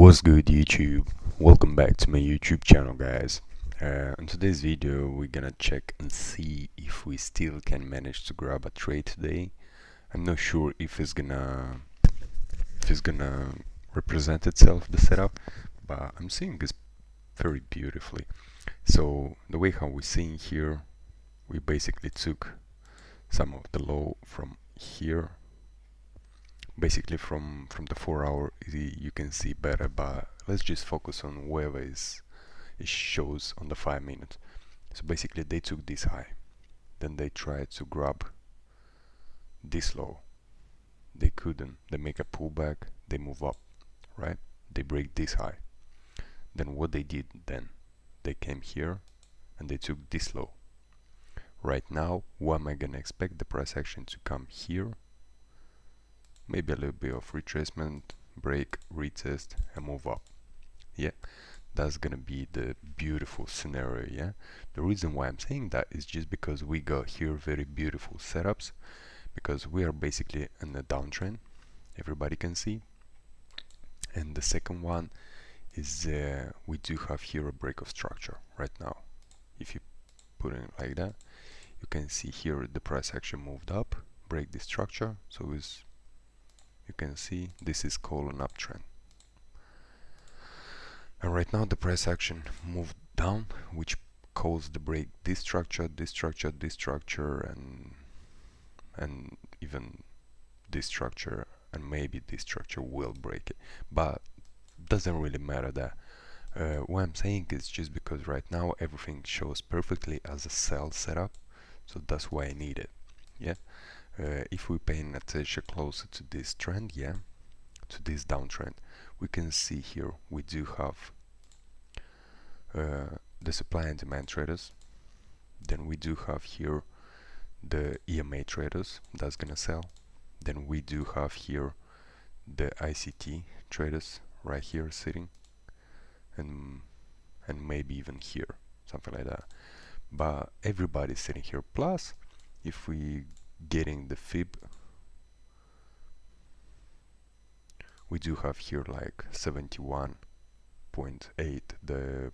What's good, YouTube? Welcome back to my YouTube channel, guys. In today's video we're gonna check and see if we still can manage to grab a trade today. I'm not sure if it's gonna represent itself, the setup, but I'm seeing this very beautifully. So the way how we're seeing here, we basically took some of the low from here, basically from the 4 hour. You can see better, but let's just focus on wherever it shows on the 5 minutes. So basically they took this high, then they tried to grab this low, they couldn't, they make a pullback, they move up, right? They break this high. Then what they did, then they came here and they took this low. Right now, what am I gonna expect? The price action to come here, maybe a little bit of retracement, break, retest, and move up. Yeah, that's gonna be the beautiful scenario. Yeah, the reason why I'm saying that is just because we got here very beautiful setups, because we are basically in a downtrend, everybody can see. And the second one is we do have here a break of structure right now. If you put it like that, you can see here the price action moved up, break the structure, so you can see this is called an uptrend. And right now the price action moved down, which caused the break this structure, this structure, this structure, and even this structure, and maybe this structure will break it, but doesn't really matter that. What I'm saying is just because right now everything shows perfectly as a sell setup, so that's why I need it. Yeah, if we're paying attention closer to this trend, yeah, to this downtrend, we can see here we do have the supply and demand traders. Then we do have here the EMA traders that's gonna sell. Then we do have here the ICT traders right here sitting, and maybe even here, something like that. But everybody's sitting here. Plus, if we getting the fib, we do have here like 71.8 the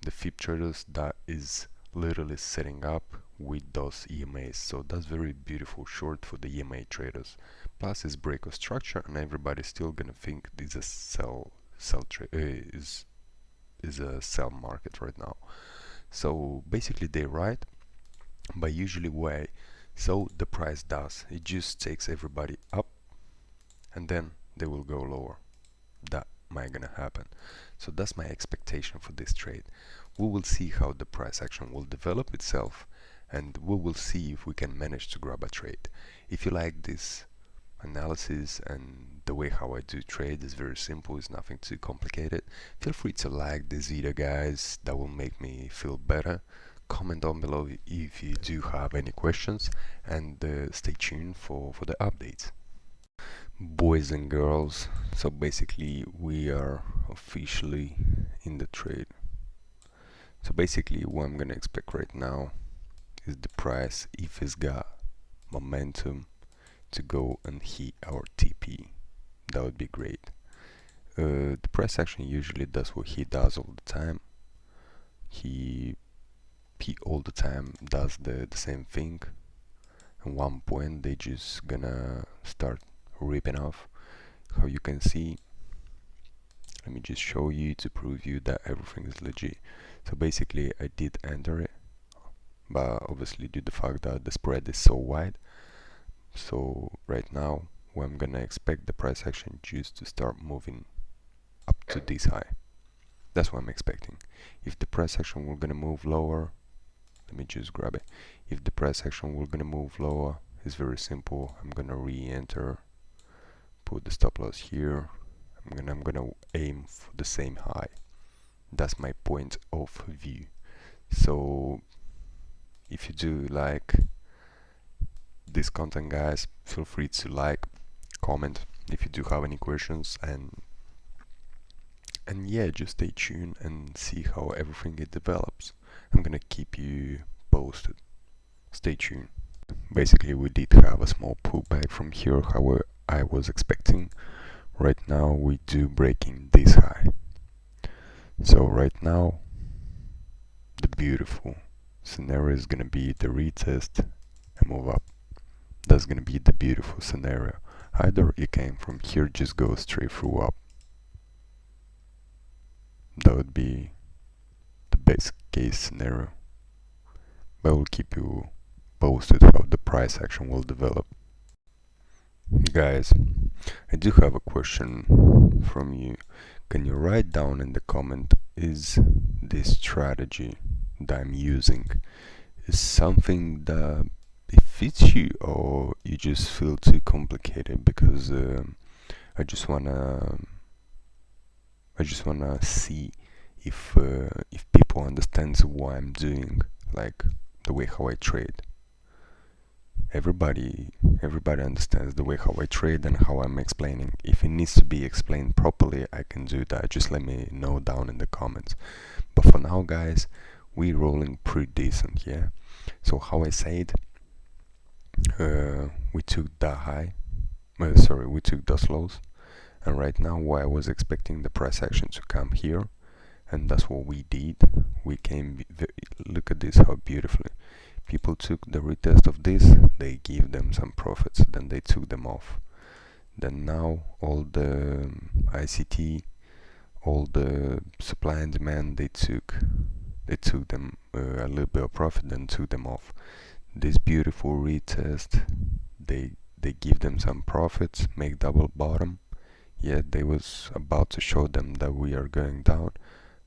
fib traders that is literally setting up with those EMAs. So that's very beautiful short for the EMA traders. Plus it's break of structure, and everybody's still gonna think this is a is a sell market right now. So basically they're right, but usually why so the price does, it just takes everybody up and then they will go lower. That might gonna happen. So that's my expectation for this trade. We will see how the price action will develop itself, and we will see if we can manage to grab a trade. If you like this analysis and the way how I do trade is very simple, it's nothing too complicated, feel free to like this video, guys. That will make me feel better. Comment down below if you do have any questions, and stay tuned for the updates, boys and girls. So basically we are officially in the trade. So basically what I'm gonna expect right now is the price, if it's got momentum, to go and hit our TP. That would be great. The price action usually does what he does all the time. He all the time does the same thing. At one point they just gonna start ripping off. How you can see, let me just show you to prove you that everything is legit. So basically I did enter it, but obviously due to the fact that the spread is so wide, so right now I'm gonna expect the price action just to start moving up to this high. That's what I'm expecting. If the price action we're gonna move lower, let me just grab it. If the price action we're gonna move lower, it's very simple. I'm gonna re-enter, put the stop loss here. I'm gonna aim for the same high. That's my point of view. So if you do like this content, guys, feel free to like, comment if you do have any questions, and yeah, just stay tuned and see how everything it develops. I'm gonna keep you posted. Stay tuned. Basically we did have a small pullback from here, how I was expecting, Right now we do breaking this high. So right now the beautiful scenario is gonna be the retest and move up. That's gonna be the beautiful scenario. Either you came from here, just go straight through up. That would be the best case scenario. But we'll keep you posted how the price action will develop. Guys, I do have a question from you. Can you write down in the comment, is this strategy that I'm using is something that it fits you, or you just feel too complicated? Because I just wanna see if people understands what I'm doing, like the way how I trade. Everybody understands the way how I trade and how I'm explaining. If it needs to be explained properly, I can do that. Just let me know down in the comments. But for now, guys, we rolling pretty decent, yeah. So how I said, we took the high, we took those lows, and right now, why I was expecting the price action to come here, and that's what we did. We came. Look at this, how beautifully. People took the retest of this, they give them some profits, then they took them off. Then now all the ICT, all the supply and demand, they took them a little bit of profit, then took them off. This beautiful retest, they give them some profits, make double bottom. Yet they was about to show them that we are going down,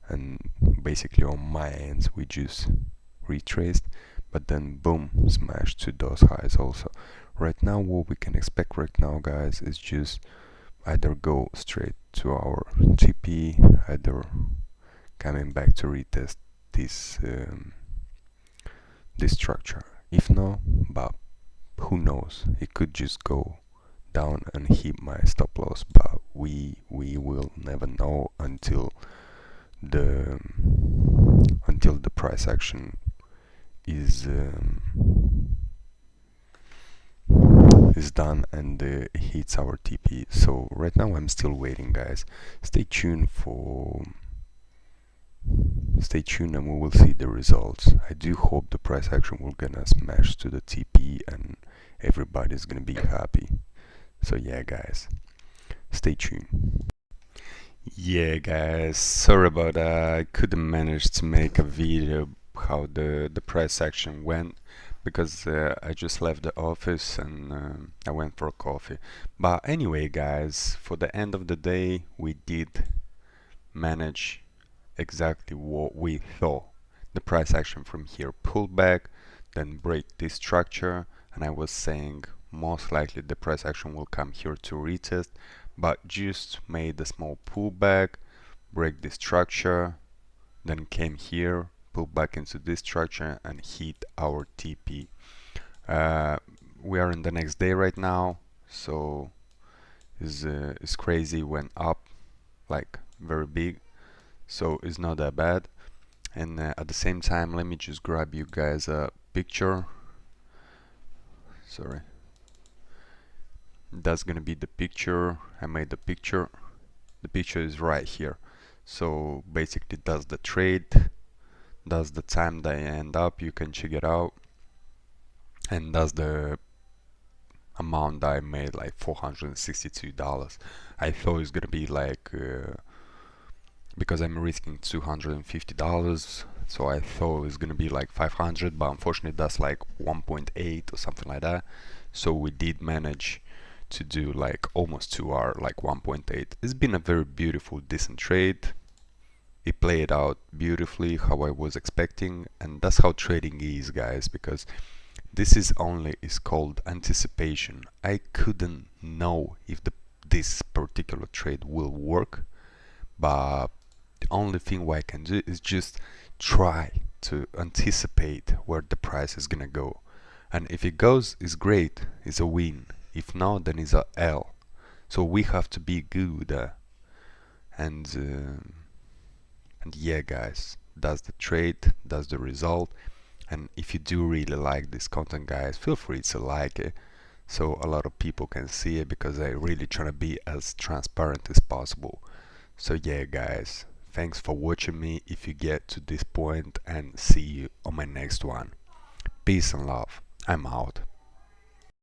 and basically on my ends we just retraced, but then boom, smashed to those highs also. Right now what we can expect right now, guys, is just either go straight to our TP, either coming back to retest this this structure. If not, but who knows, it could just go down and hit my stop loss, but we will never know until the price action is done and hits our TP. So right now I'm still waiting, guys. Stay tuned and we will see the results. I do hope the price action will gonna smash to the TP and everybody's gonna be happy. So yeah, guys, stay tuned. Yeah, guys, sorry about that. I couldn't manage to make a video how the price action went, because I just left the office and I went for a coffee. But anyway, guys, for the end of the day, we did manage exactly what we thought. The price action from here pull back, then break this structure, and I was saying most likely the price action will come here to retest, but just made a small pullback, break this structure, then came here, pull back into this structure and hit our TP. We are in the next day right now, so it's crazy, went up like very big, so it's not that bad. And at the same time, let me just grab you guys a picture. Sorry, that's gonna be the picture. I made the picture. The picture is right here. So basically that's the trade, that's the time that I end up, you can check it out, and that's the amount that I made, like $462. I thought it was gonna be like because I'm risking $250, so I thought it was gonna be like 500, but unfortunately that's like 1.8 or something like that. So we did manage to do like almost 2 hours, like 1.8. It's been a very beautiful, decent trade. It played out beautifully how I was expecting, and that's how trading is, guys, because this is called anticipation. I couldn't know if this particular trade will work, but the only thing what I can do is just try to anticipate where the price is gonna go. And if it goes, it's great, it's a win. If not, then it's a L. So we have to be good. And yeah, guys, that's the trade, that's the result. And if you do really like this content, guys, feel free to like it, so a lot of people can see it, because I really trying to be as transparent as possible. So yeah guys, thanks for watching me if you get to this point, and see you on my next one. Peace and love. I'm out.